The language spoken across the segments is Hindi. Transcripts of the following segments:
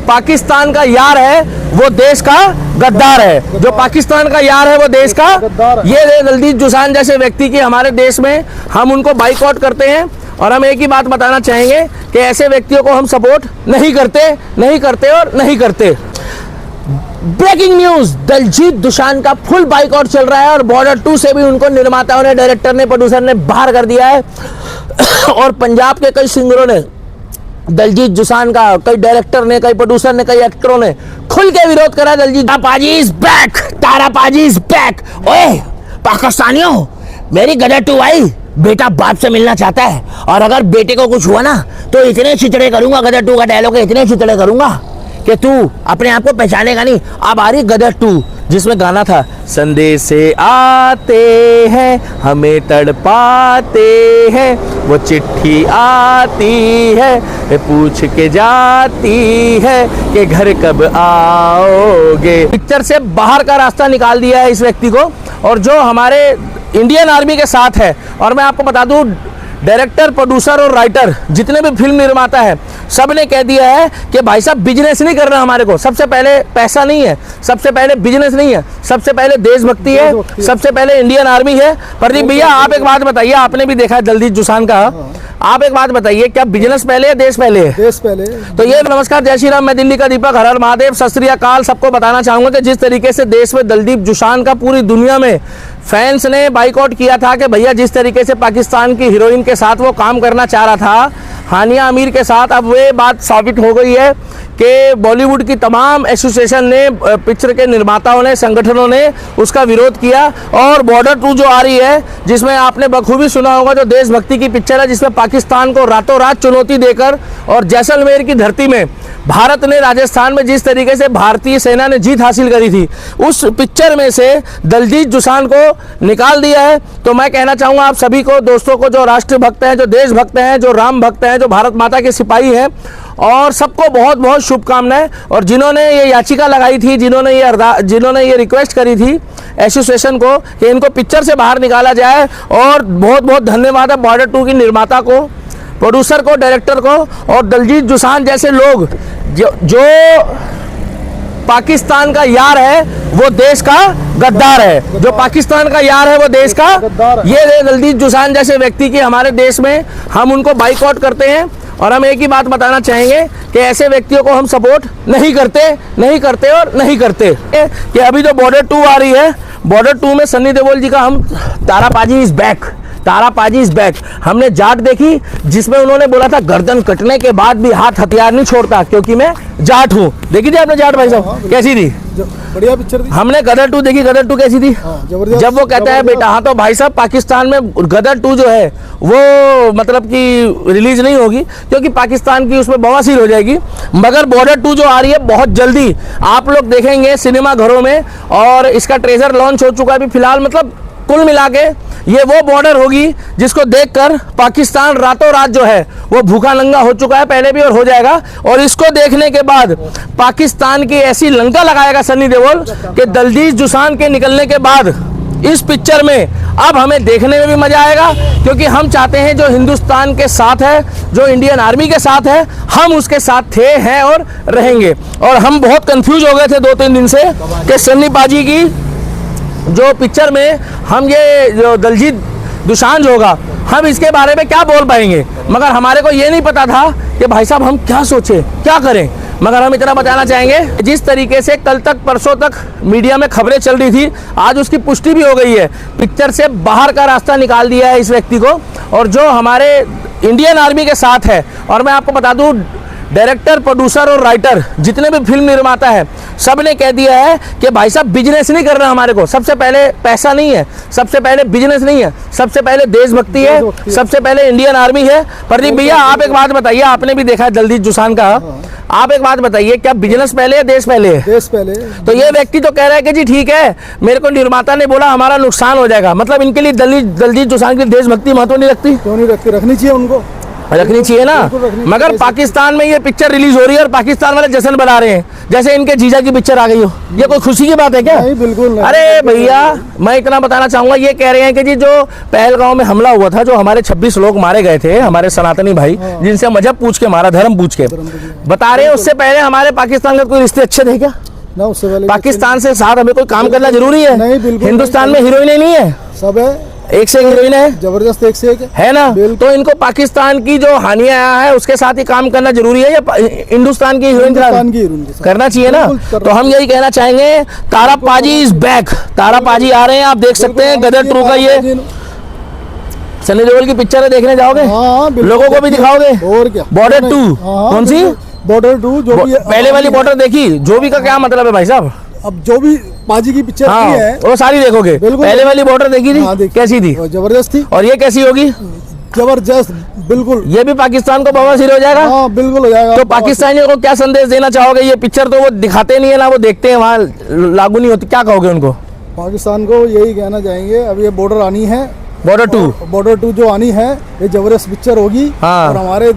पाकिस्तान का यार है वो देश का गद्दार है। जो पाकिस्तान का यार है वो देश का ये दलजीत दोसांझ जैसे व्यक्ति की हमारे देश में हम उनको बाइकआउट करते हैं। और हम एक ही बात बताना चाहेंगे कि ऐसे व्यक्तियों को हम सपोर्ट नहीं करते और नहीं करते। ब्रेकिंग न्यूज, दलजीत दोसांझ का फुल बाइकआउट चल रहा है और बॉर्डर 2 से भी उनको निर्माताओं ने, डायरेक्टर ने, प्रोड्यूसर ने बाहर कर दिया है। और पंजाब के कई सिंगरों ने दलजीत दोसांझ का, कई डायरेक्टर ने, कई प्रोड्यूसर ने, कई एक्टरों ने खुल के विरोध करा। दलजीत पाजी इज बैक, तारा पाजी इज बैक। ओए पाकिस्तानियों, मेरी गदर 2 आई, बेटा बाप से मिलना चाहता है और अगर बेटे को कुछ हुआ ना तो इतने छिचड़े करूंगा, गदर 2 का डायलॉग है, इतने छिचड़े करूंगा कि तू अपने आप को पहचानेगा नहीं। अब आ रही गदर 2 जिसमें गाना था, संदेश से आते हैं हमें तड़पाते हैं, वो चिट्ठी आती है पूछ के जाती है कि घर कब आओगे। पिक्चर से बाहर का रास्ता निकाल दिया है इस व्यक्ति को। और जो हमारे इंडियन आर्मी के साथ है, और मैं आपको बता दूं डायरेक्टर, प्रोड्यूसर और राइटर जितने भी फिल्म निर्माता है सब ने कह दिया है कि भाई साहब बिजनेस नहीं करना हमारे को, सबसे पहले पैसा नहीं है, सबसे पहले बिजनेस नहीं है, सबसे पहले देशभक्ति है, सबसे पहले इंडियन आर्मी है। प्रदीप भैया आप एक बात बताइए, आपने भी देखा है दलजीत दोसांझ का, आप एक बात बताइए, क्या बिजनेस पहले है देश पहले है? देश पहले। तो ये नमस्कार, जय श्री राम, मैं दिल्ली का दीपक, हर हर महादेव, सत श्री अकाल। सबको बताना चाहूंगा कि जिस तरीके से देश में दलजीत दोसांझ का पूरी दुनिया में फैंस ने बाइकआउट किया था कि भैया जिस तरीके से पाकिस्तान की हीरोइन के साथ वो काम करना चाह रहा था, हानिया आमिर के साथ, अब वे बात साबित हो गई है कि बॉलीवुड की तमाम एसोसिएशन ने, पिक्चर के निर्माताओं ने, संगठनों ने उसका विरोध किया। और बॉर्डर 2 जो आ रही है, जिसमें आपने बखूबी सुना होगा, जो देशभक्ति की पिक्चर है, जिसमें पाकिस्तान को रातों रात चुनौती देकर और जैसलमेर की धरती में भारत ने, राजस्थान में जिस तरीके से भारतीय सेना ने जीत हासिल करी थी, उस पिक्चर में से दलजीत दोसांझ को निकाल दिया है। तो मैं कहना चाहूँगा आप सभी को, दोस्तों को, जो राष्ट्रभक्त हैं, जो देशभक्त हैं, जो राम भक्त हैं, जो भारत माता के सिपाही हैं, और सबको बहुत बहुत शुभकामनाएं। और जिन्होंने ये याचिका लगाई थी, जिन्होंने ये रिक्वेस्ट करी थी एसोसिएशन को कि इनको पिक्चर से बाहर निकाला जाए, और बहुत बहुत धन्यवाद है बॉर्डर 2 की निर्माता को, प्रोड्यूसर को, डायरेक्टर को, और दलजीत दोसांझ जैसे लोग जो पाकिस्तान का यार है वो देश का गद्दार है। जो पाकिस्तान का यार है वो देश का ये दलजीत दोसांझ जैसे व्यक्ति की हमारे देश में हम उनको बाइकआउट करते हैं। और हम एक ही बात बताना चाहेंगे कि ऐसे व्यक्तियों को हम सपोर्ट नहीं करते और नहीं करते। कि अभी जो बॉर्डर 2 आ रही है, बॉर्डर 2 में सन्नी देओल जी का हम तारा पाजी इज बैक, तारा पाजी इज बैक, हमने जाट देखी जिसमें उन्होंने बोला था गर्दन कटने के बाद भी हाथ हथियार नहीं छोड़ता क्योंकि मैं जाट हूँ। देखी थी आपने जाट भाई साहब? कैसी थी? बढ़िया पिक्चर थी। हमने गदर 2 देखी, गदर 2 कैसी थी? जब वो कहता है बेटा, हाँ तो भाई साहब पाकिस्तान में गदर 2 जो है वो मतलब कि रिलीज नहीं होगी क्योंकि पाकिस्तान की उसमें बवासीर हो जाएगी। मगर बॉर्डर 2 जो आ रही है बहुत जल्दी आप लोग देखेंगे सिनेमा घरों में, और इसका ट्रेलर लॉन्च हो चुका है अभी फिलहाल। मतलब कुल मिला के ये वो बॉर्डर होगी जिसको देखकर पाकिस्तान रातों रात जो है वो भूखा नंगा हो चुका है पहले भी और हो जाएगा। और इसको देखने के बाद पाकिस्तान की ऐसी लंका लगाएगा सन्नी देओल कि दलजीत दोसांझ के निकलने के बाद इस पिक्चर में अब हमें देखने में भी मजा आएगा, क्योंकि हम चाहते हैं जो हिंदुस्तान के साथ है, जो इंडियन आर्मी के साथ है, हम उसके साथ थे, हैं और रहेंगे। और हम बहुत कंफ्यूज हो गए थे 2-3 दिन से कि सन्नी पाजी की जो पिक्चर में हम ये जो दलजीत दोसांझ होगा, हम इसके बारे में क्या बोल पाएंगे। मगर हमारे को ये नहीं पता था कि भाई साहब हम क्या सोचें, क्या करें। मगर हम इतना बताना चाहेंगे, जिस तरीके से कल तक, परसों तक मीडिया में खबरें चल रही थी, आज उसकी पुष्टि भी हो गई है। पिक्चर से बाहर का रास्ता निकाल दिया है इस व्यक्ति को। और जो हमारे इंडियन आर्मी के साथ है, और मैं आपको बता दूं डायरेक्टर, प्रोड्यूसर और राइटर जितने भी फिल्म निर्माता है सब ने कह दिया है कि भाई साहब बिजनेस नहीं करना हमारे को, सबसे पहले पैसा नहीं है, सबसे पहले बिजनेस नहीं है, सबसे पहले देशभक्ति है, सबसे पहले इंडियन आर्मी है। प्रदीप भैया आप एक बात बताइए, आपने भी देखा है दलजीत दोसांझ का, आप एक बात बताइए, क्या बिजनेस पहले है देश पहले है? देश पहले। तो ये व्यक्ति तो कह रहा है कि जी ठीक है, मेरे को निर्माता ने बोला हमारा नुकसान हो जाएगा, मतलब इनके लिए दलजीत दोसांझ की देशभक्ति महत्व नहीं रखती? क्यों नहीं रखती? रखनी चाहिए उनको। रखनी चाहिए ना। मगर पाकिस्तान में ये पिक्चर रिलीज हो रही है और पाकिस्तान वाले जश्न बना रहे हैं जैसे इनके जीजा की पिक्चर आ गई हो। ये कोई खुशी की बात है क्या? नहीं, बिल्कुल नहीं। अरे भैया मैं इतना बताना चाहूंगा, ये कह रहे हैं कि जी जो पहलगांव में हमला हुआ था, जो हमारे 26 लोग मारे गए थे, हमारे सनातनी भाई जिनसे मजहब पूछ के मारा, धर्म पूछ के, बता रहे हैं उससे पहले हमारे पाकिस्तान का कोई रिश्ते अच्छे थे क्या? ना, उससे पहले पाकिस्तान से साथ हमें कोई काम करना जरूरी है? नहीं, बिल्कुल हिंदुस्तान में हीरोइन नहीं है, सब है, एक से एक हीरोइन है, जबरदस्त एक से एक है ना। तो इनको पाकिस्तान की जो हानियां आया है उसके साथ ही काम करना जरूरी है या हिंदुस्तान की हीरोइन करना चाहिए ना? तो हम यही कहना चाहेंगे, तारा पाजी इज बैक। तारा पाजी आ रहे हैं, आप देख सकते हैं गदर 2 का ये सनी देओल की पिक्चर है, देखने जाओगे? लोगों को भी दिखाओगे? और क्या, बॉर्डर 2 कौन सी? बॉर्डर 2 जो भी पहले वाली बॉर्डर देखी? जो भी का क्या मतलब है भाई साहब? अब जो भी पाजी की पिक्चर हाँ, है वो सारी देखोगे। पहले वाली बॉर्डर देखी थी? हाँ, कैसी थी? जबरदस्त थी। और ये कैसी होगी? जबरदस्त, बिल्कुल। ये भी पाकिस्तान को बवासीर हो जाएगा? हाँ, बिल्कुल हो जाएगा। तो पाकिस्तानियों को क्या संदेश देना चाहोगे? ये पिक्चर तो वो दिखाते नहीं है ना, वो देखते हैं, वहाँ लागू नहीं होती, क्या कहोगे उनको? पाकिस्तान को यही कहना चाहेंगे, अब ये बॉर्डर आनी है, बॉर्डर 2 जो आनी है, ये जबरदस्त पिक्चर होगी। हाँ। और हमारे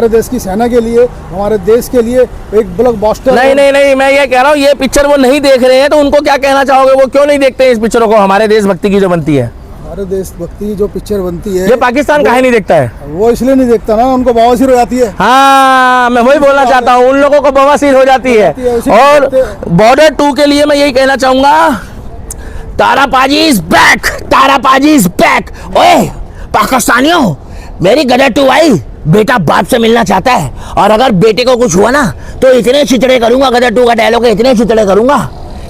देश की सेना के लिए, हमारे देश के लिए एक ब्लॉकबस्टर। नहीं, मैं ये कह रहा हूँ, ये पिक्चर वो नहीं देख रहे हैं तो उनको क्या कहना चाहोगे? वो क्यों नहीं देखते हैं इस पिक्चरों को? हमारे देशभक्ति की जो बनती है, हमारे देशभक्ति की जो पिक्चर बनती है, ये पाकिस्तान काहे नहीं देखता है? वो इसलिए नहीं देखता ना, उनको बवासीर हो जाती है। हाँ, मैं वही बोलना चाहता हूँ, उन लोगों को बवासीर हो जाती है। और बॉर्डर 2 के लिए मैं यही कहना चाहूंगा, तारा पाजी इज बैक, तारा पाजी इज बैक। ओए पाकिस्तानियों, मेरी गदर 2 आई, बेटा बाप से मिलना चाहता है और अगर बेटे को कुछ हुआ ना तो इतने चितड़े करूंगा, गदर 2 का डायलॉग है, इतने चितड़े करूंगा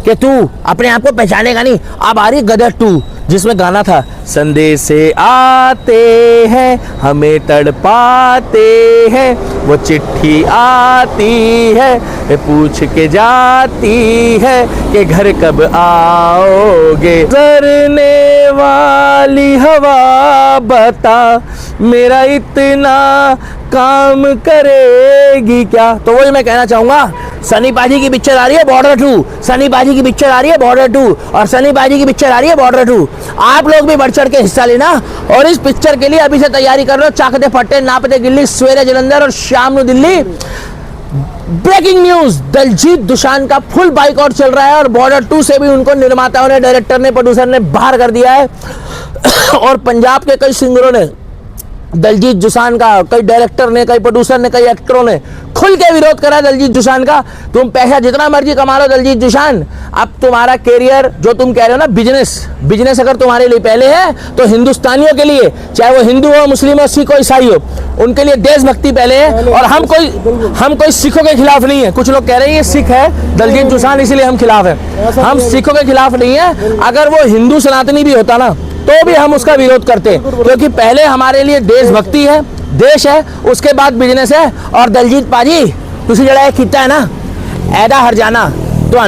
कि तू अपने आप को पहचानेगा नहीं। अब आ रही गदर 2 जिसमें गाना था, संदेश से आते हैं हमें तड़पाते हैं, वो चिट्ठी आती है पूछ के जाती है कि घर कब आओगे, गुजरने वाली हवा बता मेरा इतना काम करेगी क्या। तो वही मैं कहना चाहूंगा, सनी पाजी की पिक्चर आ रही है बॉर्डर 2, सनी पाजी की पिक्चर आ रही है बॉर्डर 2 और सनी पाजी की पिक्चर आ रही है बॉर्डर 2। आप लोग भी बढ़ चढ़ के हिस्सा लेना और इस पिक्चर के लिए अभी से तैयारी कर लो। चाकते फट्टे नापते गिल्ली, सवेरे जलंधर और शाम ਨੂੰ दिल्ली। ब्रेकिंग न्यूज, दलजीत दोसांझ का फुल बाइकआउट चल रहा है और बॉर्डर 2 से भी उनको निर्माताओं ने, डायरेक्टर ने, प्रोड्यूसर ने बाहर कर दिया है। और पंजाब के कई सिंगरों ने दलजीत दोसांझ का, कई डायरेक्टर ने, कई प्रोड्यूसर ने, कई एक्टरों ने खुल के विरोध करा दलजीत दोसांझ का। तुम पैसा जितना मर्जी कमा लो दलजीत दोसांझ, अब तुम्हारा कैरियर जो तुम कह रहे हो ना, बिजनेस अगर तुम्हारे लिए पहले है तो हिंदुस्तानियों के लिए, चाहे वो हिंदू हो, मुस्लिम हो, सिख हो, ईसाई हो, उनके लिए देशभक्ति पहले है। और हम कोई सिखों के खिलाफ नहीं है। कुछ लोग कह रहे हैं ये सिख है दलजीत दोसांझ इसलिए हम खिलाफ है, हम सिखों के खिलाफ नहीं है। अगर वो हिंदू सनातनी भी होता ना तो भी हम उसका विरोध करते, क्योंकि पहले हमारे लिए देशभक्ति है, देश है, उसके बाद बिजनेस है। और दलजीत पाजी तुसी जड़ा किया है ना, ऐदा हरजाना तो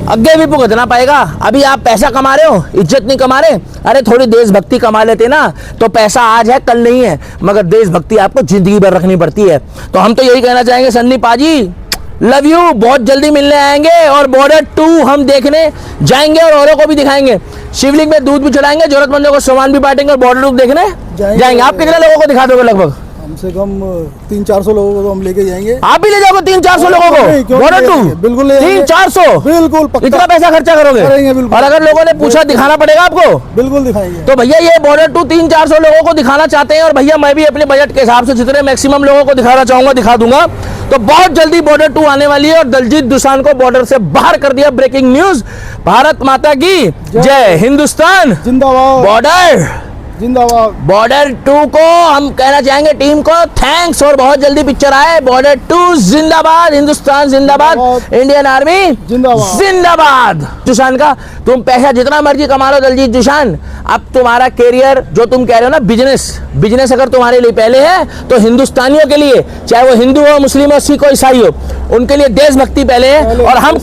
अगे भी भुगतना पाएगा। अभी आप पैसा कमा रहे हो, इज्जत नहीं कमा रहे, अरे थोड़ी देशभक्ति कमा लेते ना, तो पैसा आज है कल नहीं है, मगर देशभक्ति आपको जिंदगी भर रखनी पड़ती है। तो हम तो यही कहना चाहेंगे, सन्नी पाजी लव यू, बहुत जल्दी मिलने आएंगे और बॉर्डर 2 हम देखने जाएंगे और औरों को भी दिखाएंगे। शिवलिंग में दूध भी चढ़ाएंगे, जरूरतमंदों को सामान भी बांटेंगे और बॉर्डर 2 देखने जाएंगे। आप कितने लोगों को दिखा दोगे? लगभग कम से कम 300-400 लोगों को तो हम लेके जाएंगे। आप भी ले जाओगे 300-400 लोगों को बॉर्डर 2? बिल्कुल 300-400, बिल्कुल इतना पैसा खर्चा करोगे? और अगर लोगों ने पूछा दिखाना पड़ेगा आपको? बिल्कुल दिखाएंगे। तो भैया ये बॉर्डर 2 300-400 लोगों को दिखाना चाहते हैं और भैया मैं भी अपने बजट के हिसाब से जितने मैक्सिमम लोगों को दिखाना चाहूंगा दिखा दूंगा। तो बहुत जल्दी बॉर्डर 2 आने वाली है और दलजीत दोसांझ को बॉर्डर से बाहर कर दिया। ब्रेकिंग न्यूज, भारत माता की जय, हिंदुस्तान जिंदाबाद, बॉर्डर जिंदाबाद। बॉर्डर 2 को हम कहना चाहेंगे टीम को थैंक्स और बहुत जल्दी पिक्चर आए। बॉर्डर 2 जिंदाबाद, हिंदुस्तान जिंदाबाद, इंडियन आर्मी जिंदाबाद। दोसांझ का तुम पैसा जितना मर्जी कमा लो दलजीत दोसांझ, अब तुम्हारा कैरियर जो तुम कह रहे हो ना, बिजनेस अगर तुम्हारे लिए पहले है तो हिंदुस्तानियों के लिए, चाहे वो हिंदू हो, मुस्लिम हो, सिख हो, ईसाई हो, उनके लिए देशभक्ति पहले है। और हम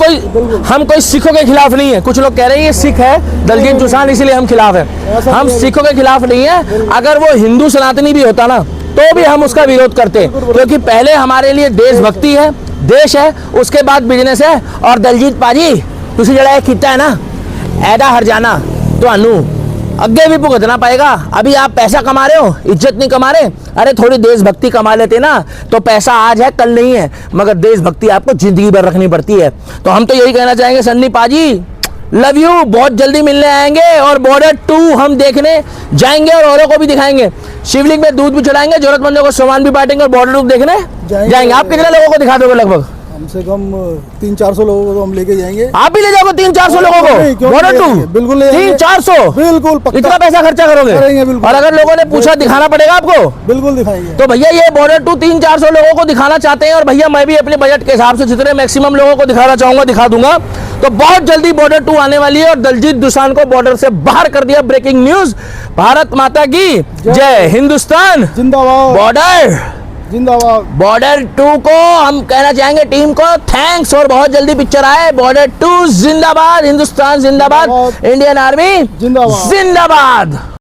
कोई सिखों के खिलाफ नहीं है। कुछ लोग कह रहे हैं ये सिख है दलजीत दोसांझ इसलिए हम खिलाफ है, हम सिखों के खिलाफ नहीं है। अगर वो हिंदू सनातनी भी होता ना तो भी हम उसका विरोध करते, क्योंकि पहले हमारे लिए देशभक्ति है, देश है, उसके बाद बिजनेस है। और दलजीत पाजी तुसी जड़ा किया है ना, ऐदा हरजाना तो आगे भी भुगतना पाएगा। अभी आप पैसा कमा रहे हो, इज्जत नहीं कमा रहे, अरे थोड़ी देशभक्ति कमा लेते ना, तो पैसा आज है कल नहीं है, मगर देशभक्ति आपको जिंदगी भर रखनी पड़ती है। तो हम तो यही कहना चाहेंगे सन्नी पाजी, लव यू, बहुत जल्दी मिलने आएंगे और बॉर्डर 2 हम देखने जाएंगे और औरों को भी दिखाएंगे। शिवलिंग में दूध भी चढ़ाएंगे, जरूरतमंदों को सामान भी बांटेंगे और बॉर्डर 2 देखने जाएंगे। आप कितने लोगों को दिखा दोगे? लगभग कम से कम 300-400 लोगों को तो हम लेके जाएंगे। आप भी ले जाओगे 300-400 लोगों को बॉर्डर 2? बिल्कुल ले जाएंगे। 300-400 बिल्कुल पक्का। इतना पैसा खर्चा करोगे? करेंगे बिल्कुल। और अगर लोगों ने पूछा दिखाना पड़ेगा आपको? बिल्कुल दिखाएंगे। तो भैया ये बॉर्डर 2 300-400 लोगों को दिखाना चाहते हैं और भैया मैं भी अपने बजट के हिसाब से जितने मैक्सिमम लोगों को दिखाना चाहूंगा दिखा दूंगा। तो बहुत जल्दी बॉर्डर 2 आने वाली है और दलजीत दोसांझ को बॉर्डर से बाहर कर दिया। Breaking news. भारत माता की जय, हिंदुस्तान जिंदाबाद, बॉर्डर जिंदाबाद। बॉर्डर 2 को हम कहना चाहेंगे टीम को थैंक्स और बहुत जल्दी पिक्चर आए। बॉर्डर 2 जिंदाबाद, हिंदुस्तान जिंदाबाद, इंडियन आर्मी जिंदाबाद। जिंदाबाद।